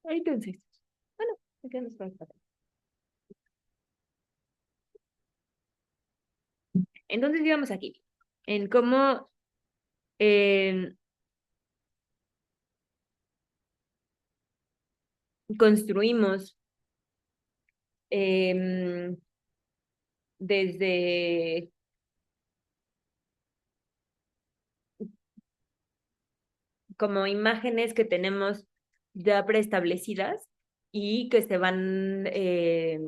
Entonces, bueno, me quedan los problemas. Entonces íbamos aquí, en cómo eh, construimos em, desde como imágenes que tenemos ya preestablecidas y que se van eh,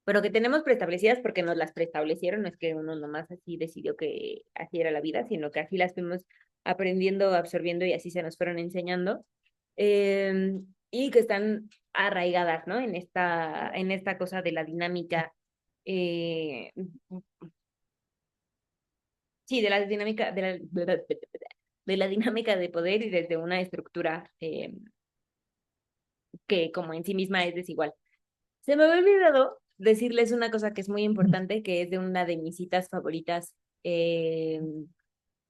pero que tenemos preestablecidas porque nos las preestablecieron, no es que uno nomás así decidió que así era la vida, sino que así las fuimos aprendiendo, absorbiendo y así se nos fueron enseñando, y que están arraigadas, ¿no? En esta cosa de la dinámica, eh, sí, de la dinámica, de la dinámica de poder y desde una estructura que como en sí misma es desigual. Se me había olvidado decirles una cosa que es muy importante, que es de una de mis citas favoritas eh,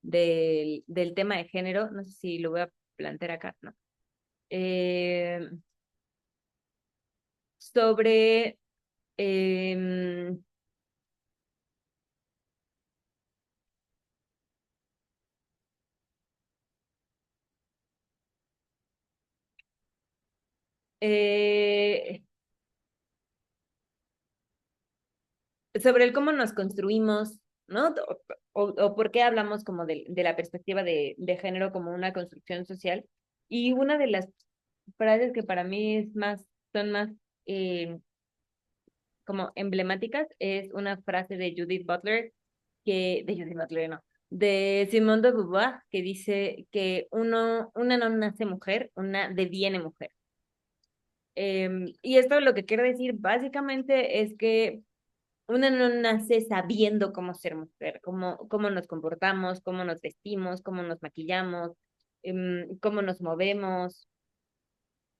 del tema de género. No sé si lo voy a plantear acá, ¿no? Eh, sobre eh, eh, sobre el cómo nos construimos, ¿no? O por qué hablamos como de la perspectiva de género como una construcción social. Y una de las frases que para mí son más eh, como emblemáticas es una frase de Judith Butler, de Judith Butler, no, de Simone de Beauvoir, que dice que una no nace mujer, una deviene mujer. Y esto lo que quiere decir básicamente es que una no nace sabiendo cómo ser mujer, cómo nos comportamos, cómo nos vestimos, cómo nos maquillamos, cómo nos movemos,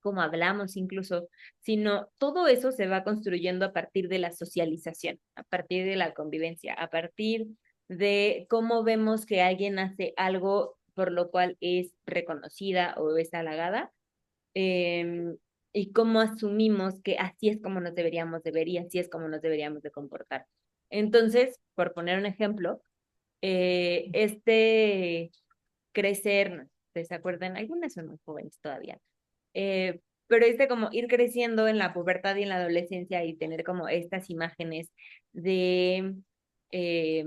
cómo hablamos incluso, sino todo eso se va construyendo a partir de la socialización, a partir de la convivencia, a partir de cómo vemos que alguien hace algo por lo cual es reconocida o es halagada, eh, y cómo asumimos que así es como nos deberíamos de ver y así es como nos deberíamos de comportar. Entonces, por poner un ejemplo, este crecer, ¿se acuerdan? Algunas son muy jóvenes todavía, pero como ir creciendo en la pubertad y en la adolescencia y tener como estas imágenes de, eh,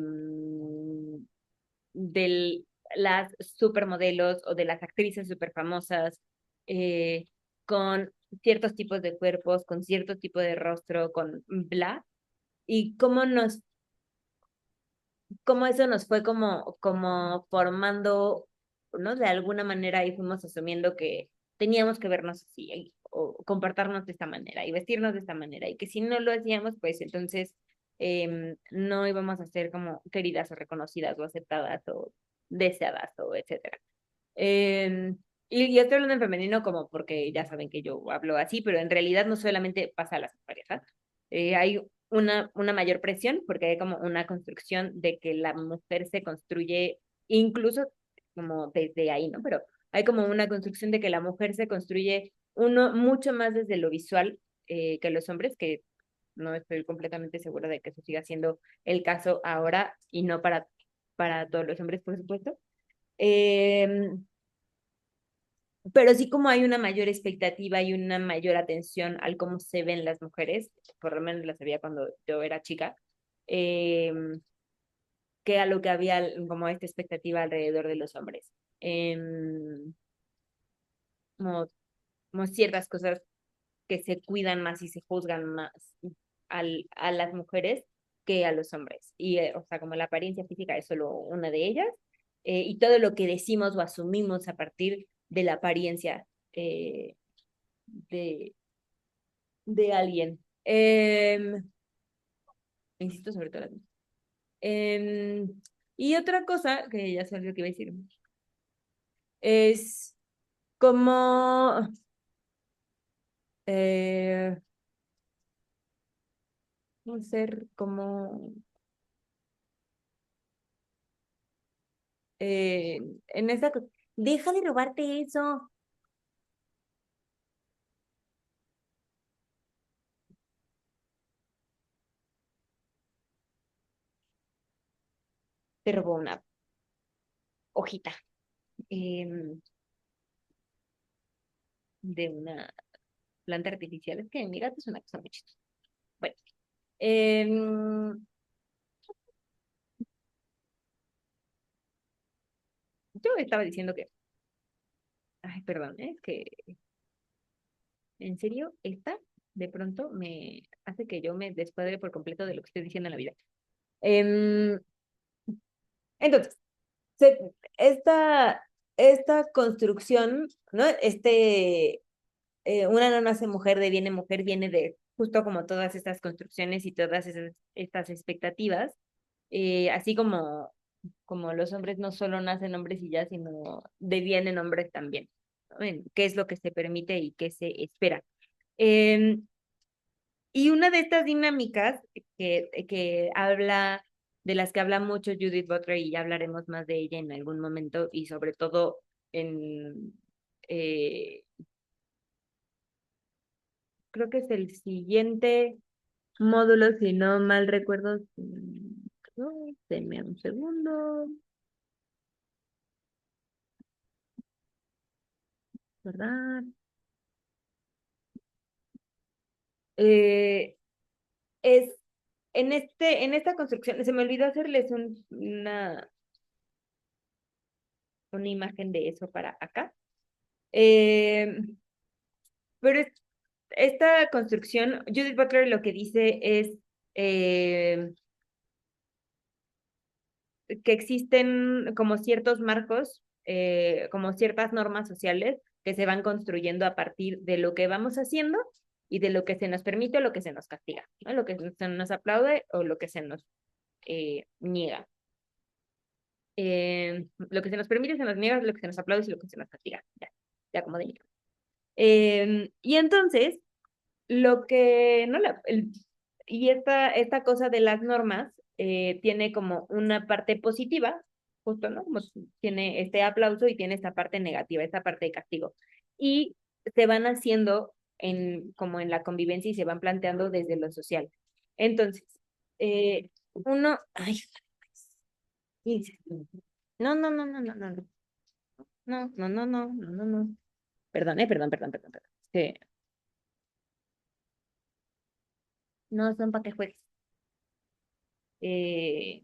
de las supermodelos o de las actrices super famosas, eh, con ciertos tipos de cuerpos, con cierto tipo de rostro, con bla, y cómo eso nos fue como formando, ¿no? De alguna manera y fuimos asumiendo que teníamos que vernos así o comportarnos de esta manera y vestirnos de esta manera y que si no lo hacíamos, pues entonces no íbamos a ser como queridas o reconocidas o aceptadas o deseadas o etcétera. Y estoy hablando en femenino como porque ya saben que yo hablo así, pero en realidad no solamente pasa a las mujeres, ¿ah? Hay una mayor presión porque hay como una construcción de que la mujer se construye incluso como desde ahí, ¿no? Pero hay como una construcción de que la mujer se construye uno mucho más desde lo visual que los hombres, que no estoy completamente segura de que eso siga siendo el caso ahora y no para todos los hombres, por supuesto. Eh, pero sí como hay una mayor expectativa y una mayor atención al cómo se ven las mujeres, por lo menos las había cuando yo era chica, eh, que a lo que había como esta expectativa alrededor de los hombres. Eh, como, como ciertas cosas que se cuidan más y se juzgan más a las mujeres que a los hombres. Y, o sea, como la apariencia física es solo una de ellas, y todo lo que decimos o asumimos a partir de la apariencia de, de alguien. Insisto sobre todo. Eh, y otra cosa, que ya sé lo que iba a decir, es como, eh, no ser como, en esta, Deja de robarte eso. Te robó una hojita em, de una planta artificial. Es que mi gato es una cosa muy chistosa. Bueno, em, yo estaba diciendo que, ay, perdón, es que en serio, esta de pronto me hace que yo me descuadre por completo de lo que estoy diciendo en la vida. Em, entonces, se- esta, esta construcción, ¿no? Una no nace mujer, deviene mujer, viene de justo como todas estas construcciones y todas estas expectativas, así como los hombres no solo nacen hombres y ya, sino devienen hombres también, ¿no? En qué es lo que se permite y qué se espera. Em, y una de estas dinámicas que habla, de las que habla mucho Judith Butler, y ya hablaremos más de ella en algún momento, y sobre todo en, eh, creo que es el siguiente módulo, si no mal recuerdo. Denme un segundo, ¿verdad? Eh, es en esta construcción, se me olvidó hacerles una imagen de eso para acá. Eh, pero esta construcción, Judith Butler lo que dice es eh, que existen como ciertos marcos, como ciertas normas sociales que se van construyendo a partir de lo que vamos haciendo y de lo que se nos permite o lo que se nos castiga, ¿no? Lo que se nos aplaude o lo que se nos niega. Lo que se nos permite se nos niega, lo que se nos aplaude y lo que se nos castiga. Ya, ya como de y entonces, lo que, no la, el- y esta cosa de las normas tiene como una parte positiva, justo, ¿no? Como tiene este aplauso y tiene esta parte negativa, esta parte de castigo. Y se van haciendo como en la convivencia y se van planteando desde lo social. Entonces, ay, no, no, no, no, no, no, no, no, no, no, no, no, no, no. Perdón, perdón. Que no son para que juegues. Eh,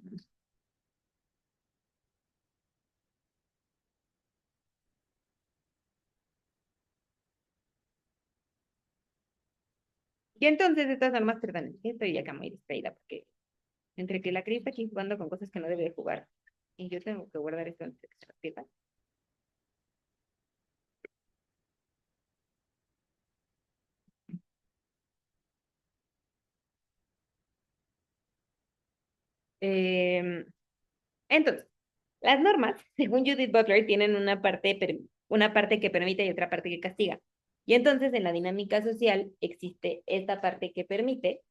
Y entonces estas armas, perdón, estoy acá muy distraída porque entre que la Cris está aquí jugando con cosas que no debe de jugar y yo tengo que guardar esto antes de que se lo pierda. Eh, entonces, las normas, según Judith Butler, tienen una parte que permite y otra parte que castiga. Y entonces en la dinámica social existe esta parte que permite,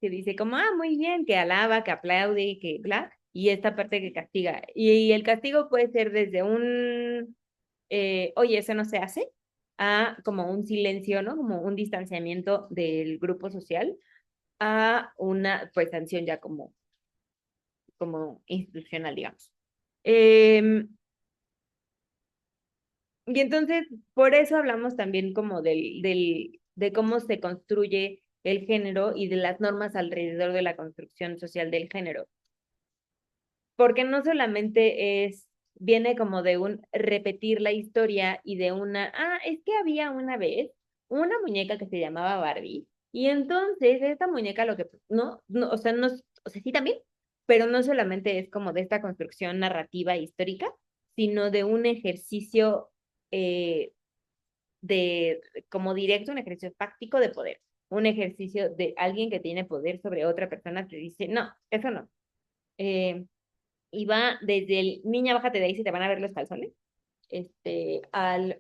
que dice como, ah, muy bien, que alaba, que aplaude, que bla, y esta parte que castiga. Y el castigo puede ser desde oye, eso no se hace, a como un silencio, ¿no? Como un distanciamiento del grupo social, a una, pues, sanción ya como institucional, digamos. Eh, y entonces, por eso hablamos también como de cómo se construye el género y de las normas alrededor de la construcción social del género. Porque no solamente viene como de un repetir la historia y de es que había una vez una muñeca que se llamaba Barbie, y entonces esta muñeca lo que, no, o sea, no, o sea, sí también, pero no solamente es como de esta construcción narrativa histórica, sino de un ejercicio eh, de, como directo, un ejercicio fáctico de poder, un ejercicio de alguien que tiene poder sobre otra persona que dice, no, eso no. Eh, y va desde el niña, bájate de ahí si te van a ver los calzones,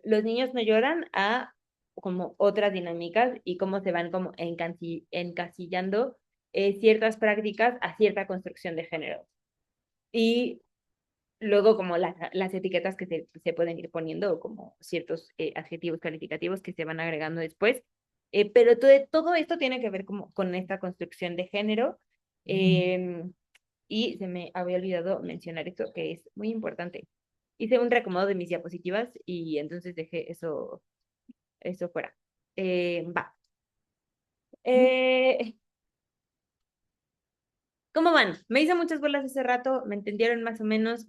los niños no lloran a como otras dinámicas y cómo se van como encasillando ciertas prácticas a cierta construcción de género. Y luego como las etiquetas que se pueden ir poniendo o como ciertos adjetivos calificativos que se van agregando después. Pero todo esto tiene que ver como con esta construcción de género. em, y se me había olvidado mencionar esto, que es muy importante. Hice un reacomodo de mis diapositivas y entonces dejé eso fuera. Va. Eh, ¿Cómo van? Me hice muchas bolas hace rato, me entendieron más o menos.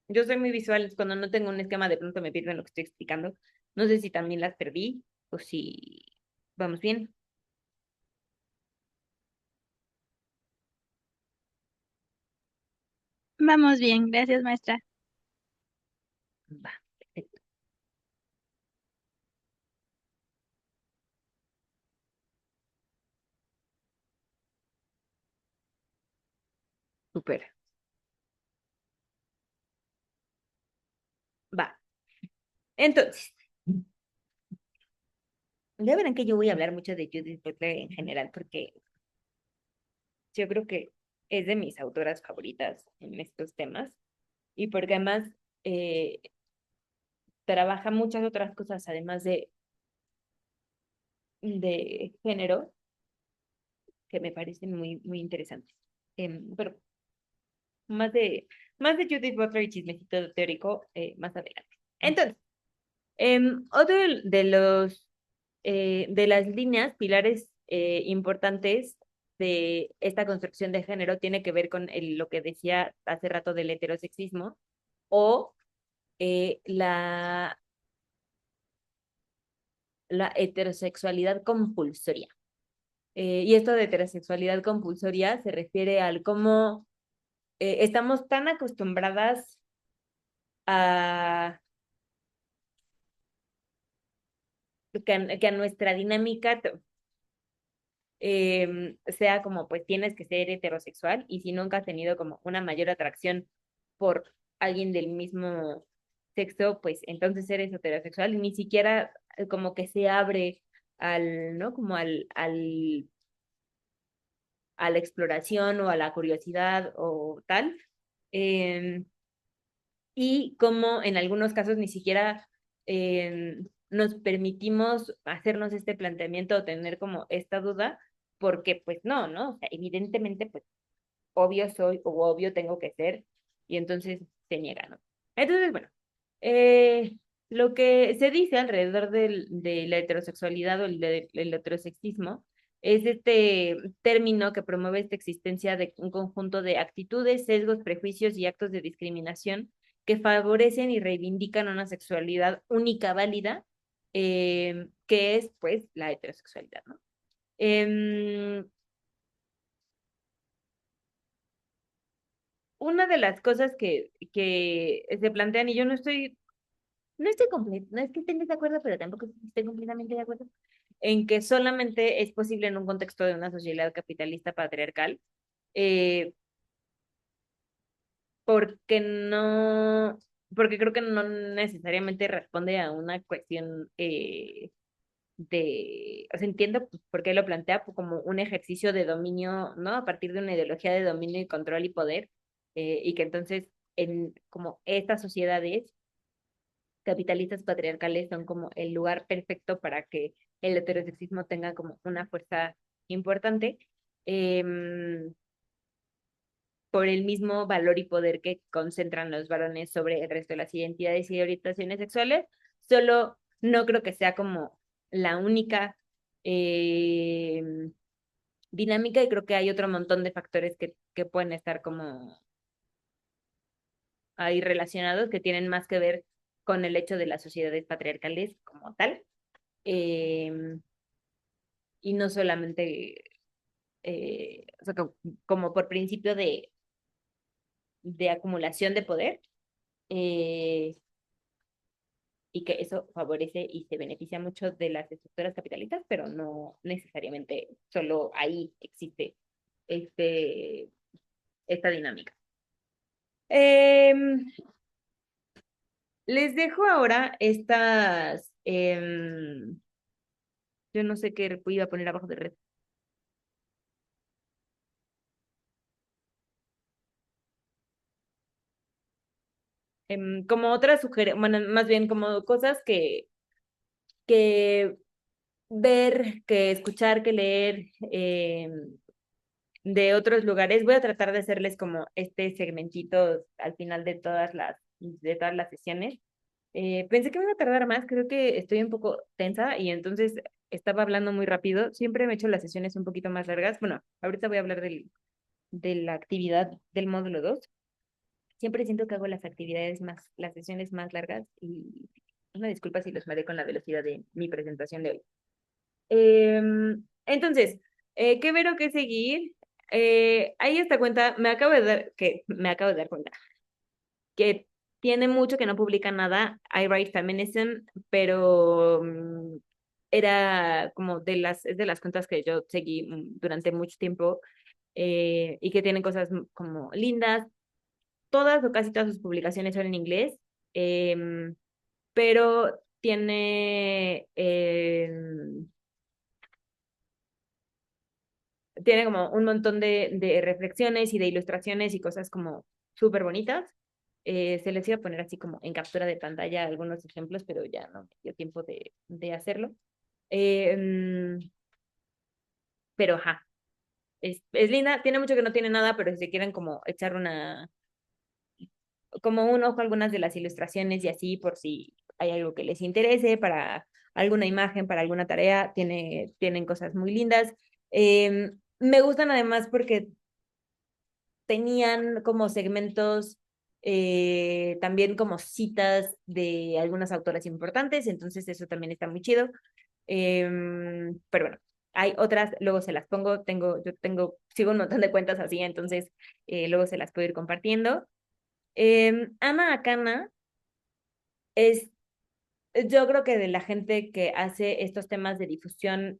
Yo soy muy visual, cuando no tengo un esquema de pronto me pierden lo que estoy explicando. No sé si también las perdí o si vamos bien. Vamos bien, gracias, maestra. Va, perfecto, súper. Va. Entonces, ya verán que yo voy a hablar mucho de Judith Butler en general porque yo creo que es de mis autoras favoritas en estos temas y porque además eh, trabaja muchas otras cosas además de género que me parecen muy, muy interesantes. Pero más más de Judith Butler y chismecito teórico más adelante. Entonces, otro de las líneas, pilares importantes de esta construcción de género tiene que ver con lo que decía hace rato del heterosexismo o la heterosexualidad compulsoria. Y esto de heterosexualidad compulsoria se refiere al cómo estamos tan acostumbradas a que a nuestra dinámica sea como, pues tienes que ser heterosexual y si nunca has tenido como una mayor atracción por alguien del mismo sexo, pues entonces eres heterosexual y ni siquiera como que se abre ¿no? Como a la exploración o a la curiosidad o tal. Eh, y como en algunos casos ni siquiera nos permitimos hacernos este planteamiento o tener como esta duda, porque pues no, ¿no? O sea, evidentemente, pues obvio soy o obvio tengo que ser, y entonces se niega, ¿no? Entonces, bueno, eh, lo que se dice alrededor de la heterosexualidad o el heterosexismo es este término que promueve esta existencia de un conjunto de actitudes, sesgos, prejuicios y actos de discriminación que favorecen y reivindican una sexualidad única, válida, que es pues la heterosexualidad, ¿no? Eh, una de las cosas que se plantean, y yo no es que esté en desacuerdo, pero tampoco estoy completamente de acuerdo, en que solamente es posible en un contexto de una sociedad capitalista patriarcal, eh, porque no, porque creo que no necesariamente responde a una cuestión o sea, entiendo por qué lo plantea como un ejercicio de dominio, ¿no? A partir de una ideología de dominio y control y poder, y que entonces en como estas sociedades capitalistas patriarcales son como el lugar perfecto para que el heterosexismo tenga como una fuerza importante, por el mismo valor y poder que concentran los varones sobre el resto de las identidades y orientaciones sexuales. Solo no creo que sea como la única eh, dinámica y creo que hay otro montón de factores que pueden estar como ahí relacionados que tienen más que ver con el hecho de las sociedades patriarcales como tal, eh, y no solamente, o sea, como por principio de acumulación de poder, eh, y que eso favorece y se beneficia mucho de las estructuras capitalistas, pero no necesariamente solo ahí existe este, esta dinámica. Eh, Les dejo ahora estas, yo no sé qué iba a poner abajo de red. como otras sugerencias, bueno, más bien como cosas que ver, que escuchar, que leer de otros lugares. Voy a tratar de hacerles como este segmentito al final de todas las sesiones. Pensé que me iba a tardar más, creo que estoy un poco tensa y entonces estaba hablando muy rápido. Siempre me he hecho las sesiones un poquito más largas. Bueno, ahorita voy a hablar de la actividad del módulo 2. Siempre siento que hago las sesiones más largas y una disculpa si los mareé con la velocidad de mi presentación de hoy. Entonces, ¿qué ver o qué seguir? Ahí esta cuenta, me acabo de dar cuenta que tiene mucho que no publica nada, I Write Feminism, pero era como es de las cuentas que yo seguí durante mucho tiempo y que tienen cosas como lindas. Todas o casi todas sus publicaciones son en inglés, em, pero tiene como un montón de reflexiones y de ilustraciones y cosas como súper bonitas. Se les iba a poner así como en captura de pantalla algunos ejemplos, pero ya no me dio tiempo de hacerlo. Eh, mm, pero ajá, es linda, tiene mucho que no tiene nada, pero si se quieren como echar como un ojo a algunas de las ilustraciones y así por si hay algo que les interese para alguna imagen, para alguna tarea, tienen cosas muy lindas. Me gustan además porque tenían como segmentos, también como citas de algunas autoras importantes, entonces eso también está muy chido. Pero bueno, hay otras, luego se las pongo, sigo un montón de cuentas así, entonces luego se las puedo ir compartiendo. Ana Akana es, yo creo que de la gente que hace estos temas de difusión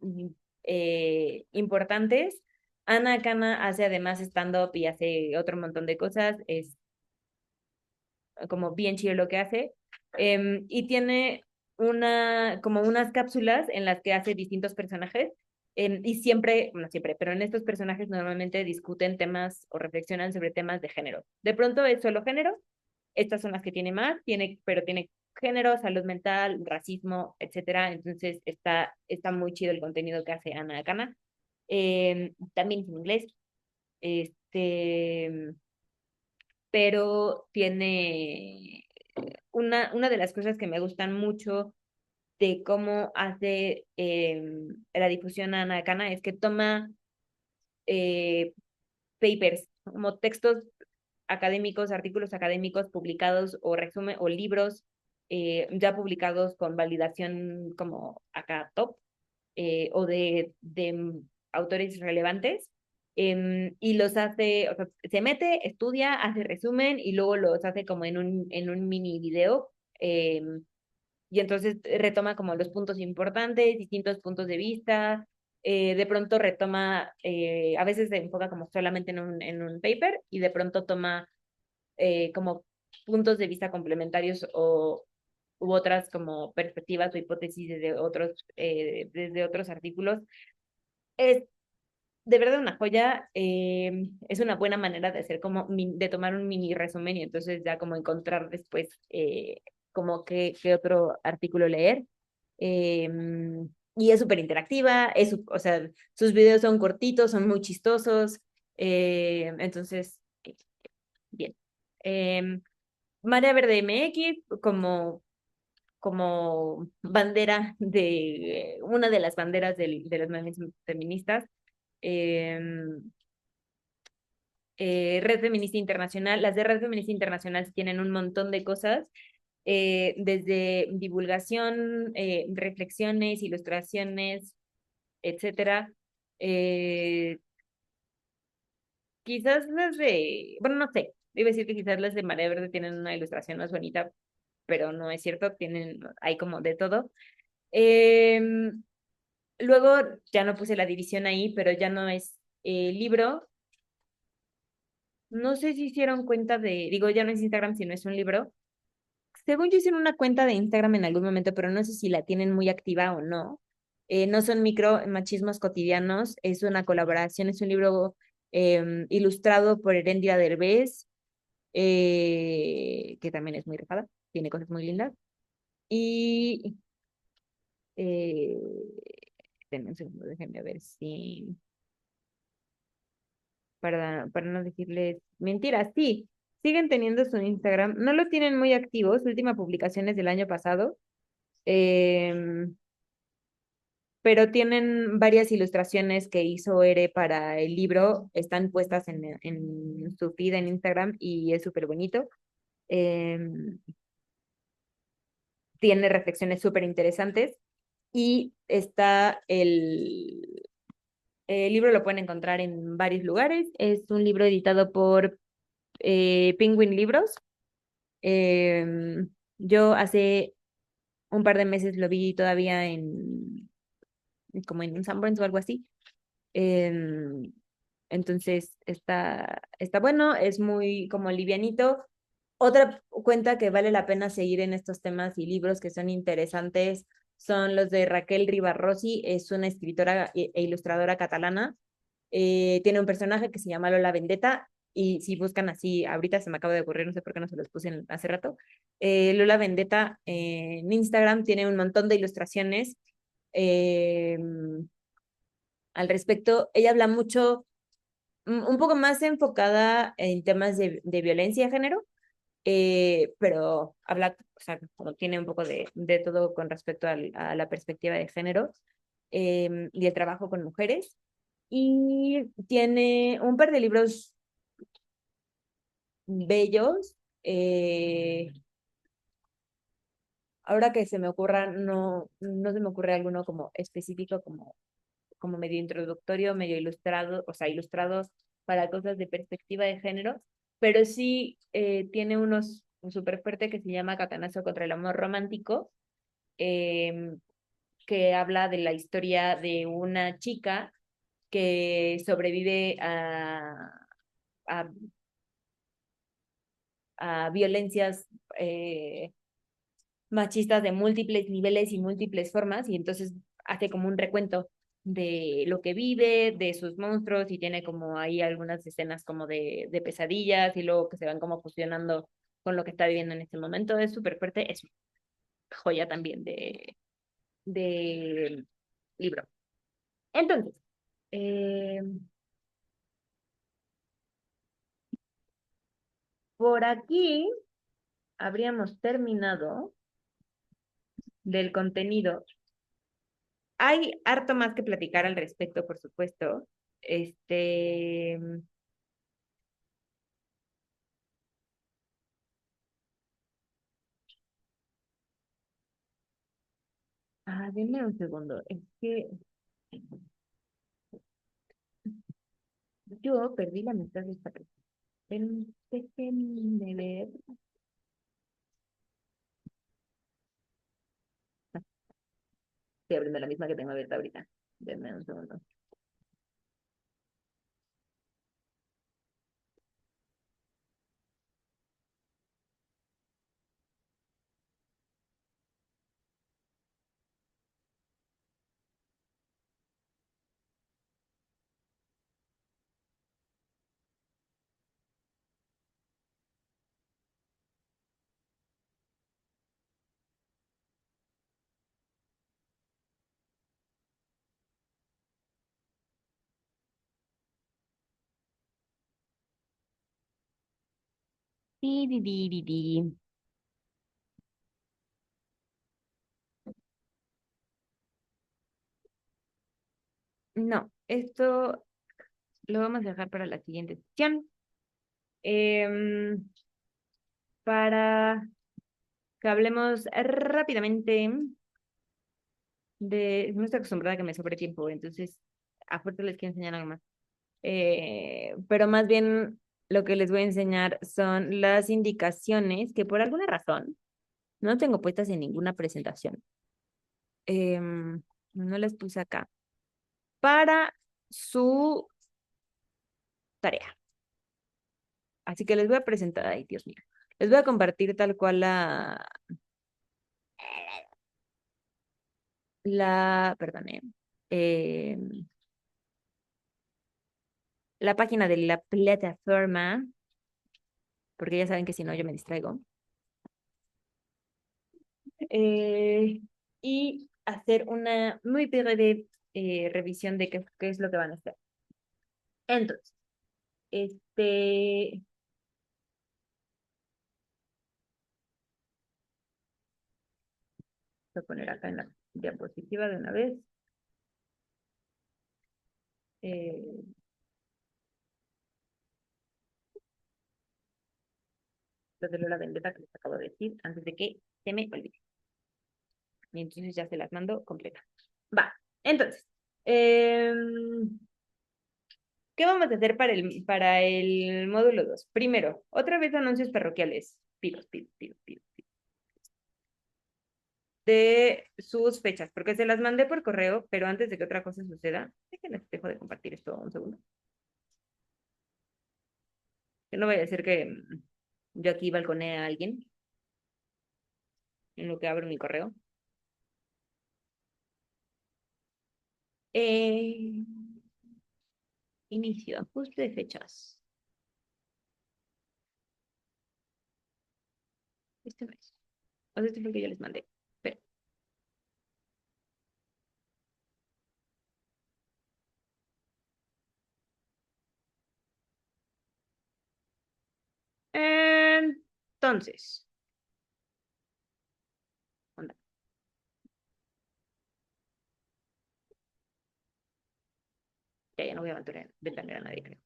importantes, Ana Akana hace además stand-up y hace otro montón de cosas, es como bien chido lo que hace, y tiene como unas cápsulas en las que hace distintos personajes, y siempre, bueno, siempre, pero en estos personajes normalmente discuten temas o reflexionan sobre temas de género. De pronto es solo género, estas son las que tiene más, pero tiene género, salud mental, racismo, etcétera. Entonces está muy chido el contenido que hace Ana Cana. También es en inglés, este, pero tiene una de las cosas que me gustan mucho de cómo hace la difusión Ana Cana es que toma eh, papers, como textos académicos, artículos académicos publicados o resumen o libros ya publicados con validación como acá top o de autores relevantes, y los hace, o sea, se mete, estudia, hace resumen y luego los hace como en un mini video. Y entonces retoma como los puntos importantes, distintos puntos de vista, de pronto retoma, a veces se enfoca como solamente en un paper y de pronto toma como puntos de vista complementarios u otras como perspectivas o hipótesis desde otros artículos. Es de verdad una joya, es una buena manera de hacer como, de tomar un mini resumen y entonces ya como encontrar después como qué otro artículo leer. Eh, y es súper interactiva, o sea, sus videos son cortitos, son muy chistosos, entonces, bien. Eh, Marea Verde MX como bandera una de las banderas de los movimientos feministas. Eh, Red Feminista Internacional, las de Red Feminista Internacional tienen un montón de cosas, desde divulgación, reflexiones, ilustraciones, etcétera. Eh, Quizás bueno, no sé, iba a decir que quizás las de Marea Verde tienen una ilustración más bonita, pero no es cierto, hay como de todo. Eh, Luego ya no puse la división ahí, pero ya no es libro. No sé si hicieron cuenta digo, ya no es Instagram, sino es un libro. Según yo hicieron una cuenta de Instagram en algún momento, pero no sé si la tienen muy activa o no. No son micro machismos cotidianos, es una colaboración, es un libro ilustrado por Erendira Derbez. que también es muy rifada, tiene cosas muy lindas. Y eh, denme un segundo, déjenme ver si, para no decirles mentiras, sí, siguen teniendo su Instagram, no lo tienen muy activo, su última publicación es del año pasado, em, pero tienen varias ilustraciones que hizo Ere para el libro, están puestas en su feed en Instagram y es súper bonito. Em, Tiene reflexiones súper interesantes y está el libro lo pueden encontrar en varios lugares. Es un libro editado por Penguin Libros. Yo hace un par de meses lo vi todavía como en un Sanborns o algo así. Em, entonces está bueno, es muy como livianito. Otra cuenta que vale la pena seguir en estos temas y libros que son interesantes son los de Raquel Ribarrosi, es una escritora e ilustradora catalana. Tiene un personaje que se llama Lola Vendetta y si buscan así, ahorita se me acaba de ocurrir, no sé por qué no se los puse hace rato. Lola Vendetta en Instagram tiene un montón de ilustraciones eh, al respecto. Ella habla mucho, un poco más enfocada en temas de violencia de género, pero habla, o sea, como tiene un poco de todo con respecto a la perspectiva de género y el trabajo con mujeres. Y tiene un par de libros bellos. Ahora que se me ocurra, no se me ocurre alguno como específico, como medio introductorio, medio ilustrado, o sea, ilustrados para cosas de perspectiva de género, pero sí tiene unos súper fuerte que se llama Catanazo contra el amor romántico, eh, que habla de la historia de una chica que sobrevive a, a violencias machistas de múltiples niveles y múltiples formas, y entonces hace como un recuento de lo que vive, de sus monstruos, y tiene como ahí algunas escenas como de pesadillas, y luego que se van como fusionando con lo que está viviendo en este momento. Es súper fuerte, es joya también de libro. Entonces, eh, por aquí habríamos terminado del contenido. Hay harto más que platicar al respecto, por supuesto. Este, denme un segundo. Es que yo perdí la mitad de esta pregunta. Déjenme ver. Ah, estoy abriendo la misma que tengo abierta ahorita. Denme un segundo. Di, di, di, di, di. No, esto lo vamos a dejar para la siguiente sesión. Em, para que hablemos rápidamente no estoy acostumbrada a que me sobre tiempo, entonces a fuerza les quiero enseñar algo más. Pero más bien lo que les voy a enseñar son las indicaciones que por alguna razón no tengo puestas en ninguna presentación. No las puse acá. Para su tarea. Así que les voy a presentar, ay Dios mío, les voy a compartir tal cual perdón, eh, la página de la plataforma porque ya saben que si no yo me distraigo. Y hacer una muy breve revisión de qué es lo que van a hacer. Entonces, este, voy a poner acá en la diapositiva de una vez. Eh, lo de la vendetta que les acabo de decir antes de que se me olvide. Y entonces ya se las mando completa. Va, entonces, ¿qué vamos a hacer para el módulo 2? Primero, otra vez anuncios parroquiales. Pido. De sus fechas, porque se las mandé por correo, pero antes de que otra cosa suceda, déjenme, dejo de compartir esto un segundo. Que no vaya a ser que yo aquí balconee a alguien en lo que abro mi correo. Eh, inicio, ajuste de fechas. Este mes. O sea, este fue el que yo les mandé. Pero, entonces, onda, ya no voy a ventanear a nadie, creo.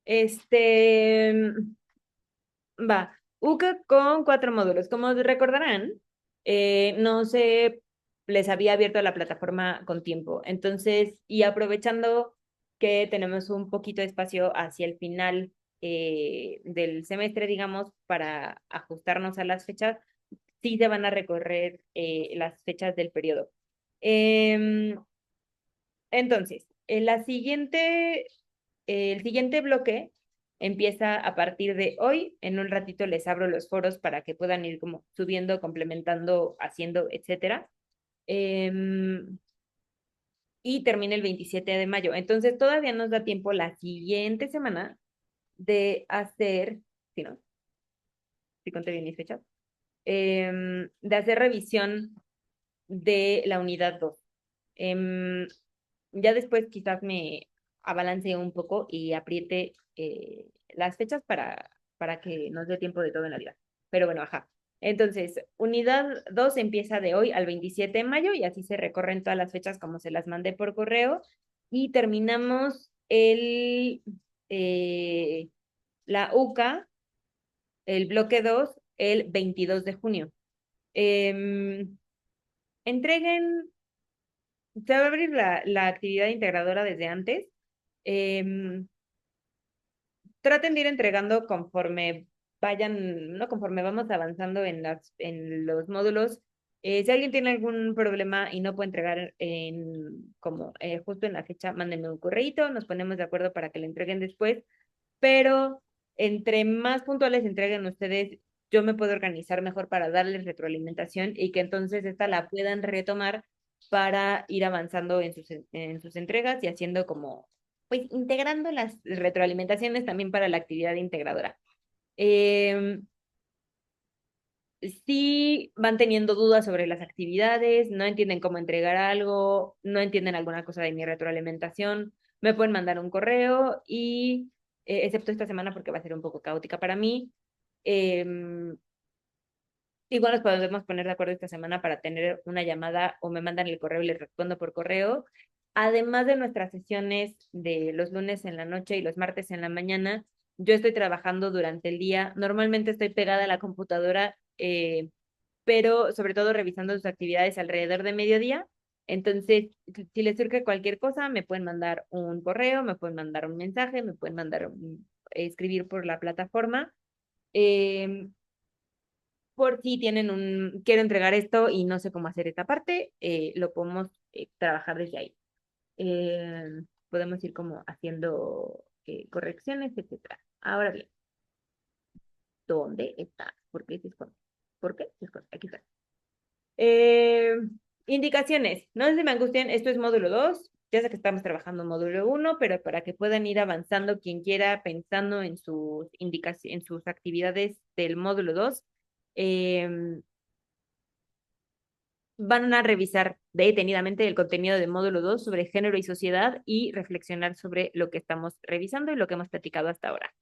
Este, va, UCA con 4 módulos. Como recordarán, no se les había abierto la plataforma con tiempo. Entonces, y aprovechando que tenemos un poquito de espacio hacia el final del semestre, digamos, para ajustarnos a las fechas, sí se van a recorrer las fechas del periodo. Entonces, el siguiente bloque empieza a partir de hoy. En un ratito les abro los foros para que puedan ir como subiendo, complementando, haciendo, etcétera. Y termina el 27 de mayo. Entonces, todavía nos da tiempo la siguiente semana de hacer, si no, si conté bien mis fechas, de hacer revisión de la unidad 2. Ya después quizás me abalance un poco y apriete las fechas para que nos dé tiempo de todo en la vida. Pero bueno, ajá. Entonces, unidad 2 empieza de hoy al 27 de mayo y así se recorren todas las fechas como se las mandé por correo y terminamos la UCA, el bloque 2 el 22 de junio. Em, entreguen Se va a abrir la actividad integradora desde antes. Em, traten de ir entregando conforme vayan, no conforme vamos avanzando en los módulos. Si alguien tiene algún problema y no puede entregar como justo en la fecha, mándenme un correíto, nos ponemos de acuerdo para que le entreguen después, pero entre más puntuales entreguen ustedes, yo me puedo organizar mejor para darles retroalimentación y que entonces esta la puedan retomar para ir avanzando en sus entregas y haciendo como, pues integrando las retroalimentaciones también para la actividad integradora. Eh, si van teniendo dudas sobre las actividades, no entienden cómo entregar algo, no entienden alguna cosa de mi retroalimentación, me pueden mandar un correo y, excepto esta semana porque va a ser un poco caótica para mí, eh, igual nos podemos poner de acuerdo esta semana para tener una llamada o me mandan el correo y les respondo por correo. Además de nuestras sesiones de los lunes en la noche y los martes en la mañana, yo estoy trabajando durante el día. Normalmente estoy pegada a la computadora, pero sobre todo revisando sus actividades alrededor de mediodía. Entonces, si les surge cualquier cosa, me pueden mandar un correo, me pueden mandar un mensaje, me pueden escribir por la plataforma. Eh, por si quiero entregar esto y no sé cómo hacer esta parte, lo podemos trabajar desde ahí. Podemos ir como haciendo correcciones, etcétera. Ahora bien, ¿dónde está? ¿Por qué se esconde? ¿Por qué se esconde? Aquí está. Eh, indicaciones. No se me angustien, esto es módulo 2. ya sé que estamos trabajando módulo 1, pero para que puedan ir avanzando quien quiera pensando en sus en sus actividades del módulo 2, van a revisar detenidamente el contenido del módulo 2 sobre género y sociedad y reflexionar sobre lo que estamos revisando y lo que hemos platicado hasta ahora.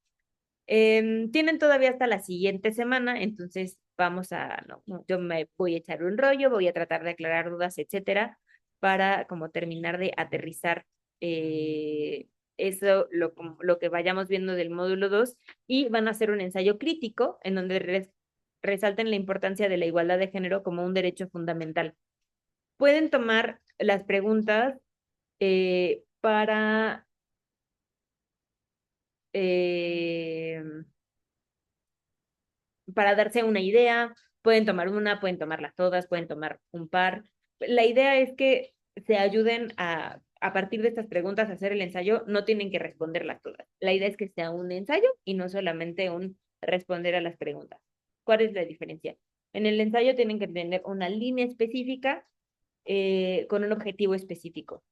Tienen todavía hasta la siguiente semana, entonces vamos a, no, yo me voy a echar un rollo, voy a tratar de aclarar dudas, etcétera, para como terminar de aterrizar eso, lo que vayamos viendo del módulo 2 y van a hacer un ensayo crítico en donde resalten la importancia de la igualdad de género como un derecho fundamental. Pueden tomar las preguntas para eh, para darse una idea, pueden tomar una, pueden tomarlas todas, pueden tomar un par. La idea es que se ayuden a partir de estas preguntas a hacer el ensayo, no tienen que responderlas todas. La idea es que sea un ensayo y no solamente un responder a las preguntas. ¿Cuál es la diferencia? En el ensayo tienen que tener una línea específica con un objetivo específico.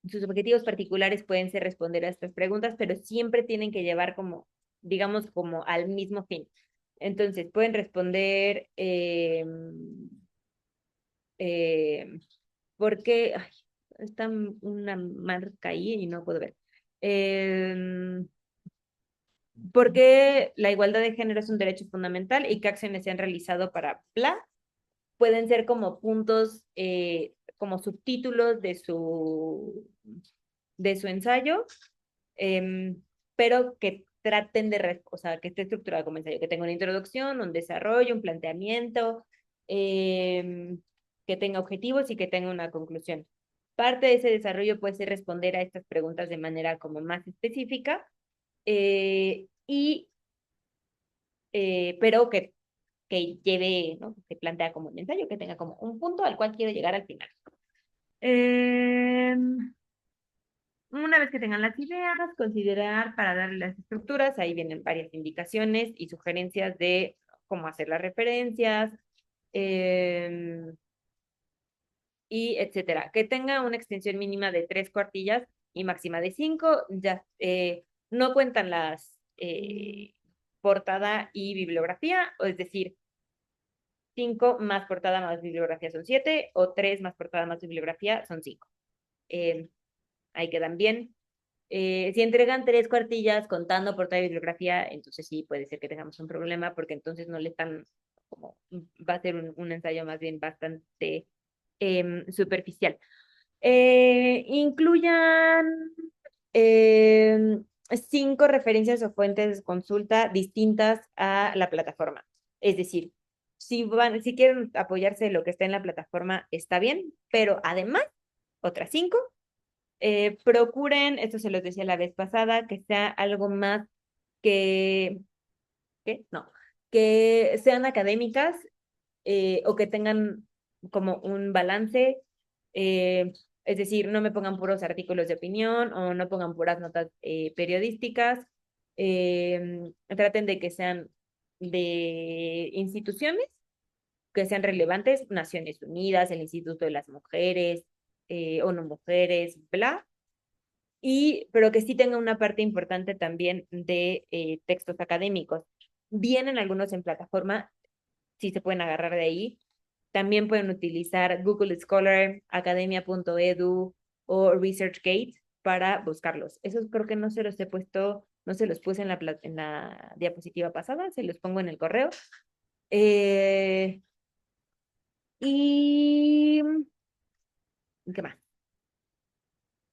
Sus objetivos particulares pueden ser responder a estas preguntas, pero siempre tienen que llevar como, digamos, como al mismo fin. Entonces, pueden responder, eh, ¿por qué? Ay, está una marca ahí y no puedo ver. Eh, ¿Por qué la igualdad de género es un derecho fundamental y qué acciones se han realizado para bla? Pueden ser como puntos, como subtítulos de su ensayo, eh, pero que traten de, o sea, que esté estructurado como ensayo, que tenga una introducción, un desarrollo, un planteamiento, que tenga objetivos y que tenga una conclusión. Parte de ese desarrollo puede ser responder a estas preguntas de manera como más específica, y, pero que lleve, ¿no? Que plantea como un ensayo, que tenga como un punto al cual quiero llegar al final. Eh, una vez que tengan las ideas, considerar para darle las estructuras, ahí vienen varias indicaciones y sugerencias de cómo hacer las referencias, eh, y etcétera. Que tenga una extensión mínima de 3 cuartillas y máxima de 5. Ya no cuentan las portada y bibliografía, o es decir, 5 más portada más bibliografía son 7, o 3 más portada más bibliografía son 5. Eh, Ahí quedan bien. Si entregan 3 cuartillas contando portada y bibliografía, entonces sí puede ser que tengamos un problema porque entonces no le están, como, va a ser un ensayo más bien bastante superficial. Incluyan eh, 5 referencias o fuentes de consulta distintas a la plataforma. Es decir, si quieren apoyarse en lo que está en la plataforma, está bien, pero además, otras 5. Procuren, esto se los decía la vez pasada, que sea algo más que, ¿qué? No, que sean académicas, o que tengan como un balance, es decir, no me pongan puros artículos de opinión o no pongan puras notas periodísticas. Traten de que sean de instituciones que sean relevantes, Naciones Unidas, el Instituto de las Mujeres, ONU Mujeres, bla, pero que sí tenga una parte importante también de textos académicos. Vienen algunos en plataforma, sí se pueden agarrar de ahí. También pueden utilizar Google Scholar, academia.edu o ResearchGate para buscarlos. Esos creo que no se los he puesto, no se los puse en la diapositiva pasada, se los pongo en el correo. Eh, y, ¿qué más?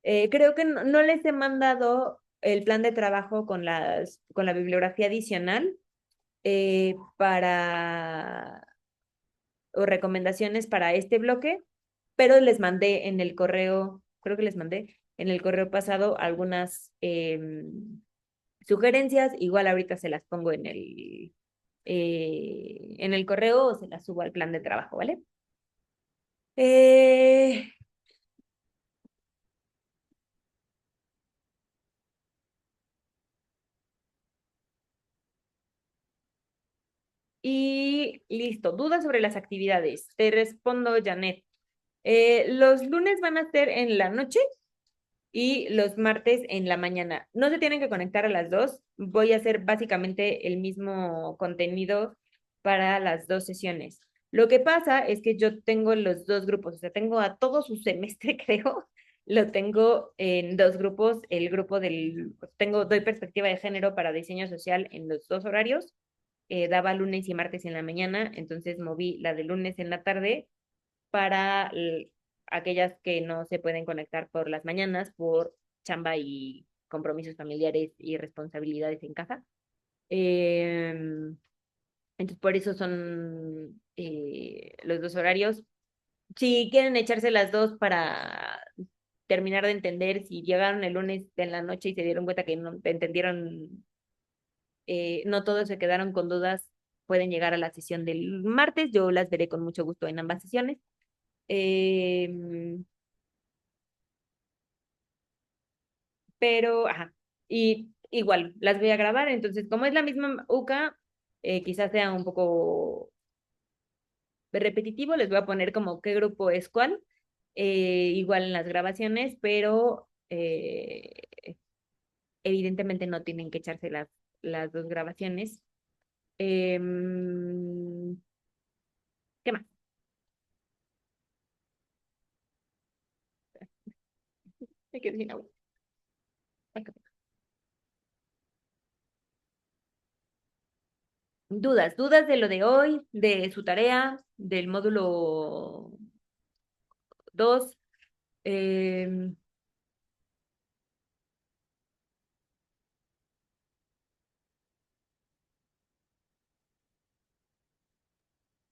Creo que no les he mandado el plan de trabajo con la bibliografía adicional, para, o recomendaciones para este bloque, pero les mandé en el correo, creo que les mandé en el correo pasado algunas sugerencias. Igual ahorita se las pongo en el correo o se las subo al plan de trabajo, ¿vale? Eh, y listo. ¿Dudas sobre las actividades? Te respondo, Janet. Los lunes van a ser en la noche y los martes en la mañana. No se tienen que conectar a las dos. Voy a hacer básicamente el mismo contenido para las dos sesiones. Lo que pasa es que yo tengo los dos grupos, o sea, tengo a todo su semestre, creo, lo tengo en dos grupos. El grupo doy perspectiva de género para diseño social en los dos horarios. Daba lunes y martes en la mañana, entonces moví la de lunes en la tarde para aquellas que no se pueden conectar por las mañanas por chamba y compromisos familiares y responsabilidades en casa. Entonces, por eso son los dos horarios. Si quieren echarse las dos para terminar de entender, si llegaron el lunes en la noche y se dieron cuenta que no entendieron, no todos se quedaron con dudas, pueden llegar a la sesión del martes. Yo las veré con mucho gusto en ambas sesiones. Eh, pero, ajá, y igual, las voy a grabar, entonces como es la misma UCA, quizás sea un poco repetitivo, les voy a poner como qué grupo es cuál, igual en las grabaciones, pero evidentemente no tienen que echarse las dos grabaciones. ¿Qué más? Me quedé sin agua. Dudas de lo de hoy, de su tarea, del módulo 2. eh,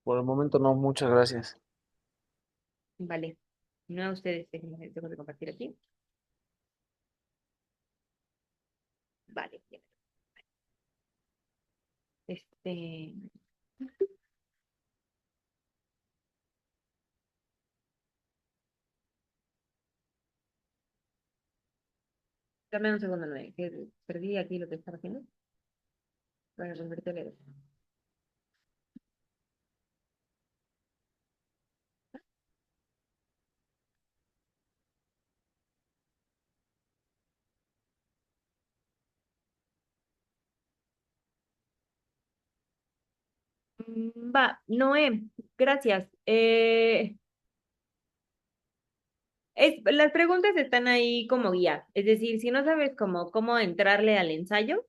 Por el momento no, muchas gracias. Vale. No a ustedes, dejo de compartir aquí. Vale. Este, dame un segundo, Noé, que perdí aquí lo que estaba haciendo para volverte a leer. Va, Noé, gracias. Las preguntas están ahí como guía, es decir, si no sabes cómo entrarle al ensayo,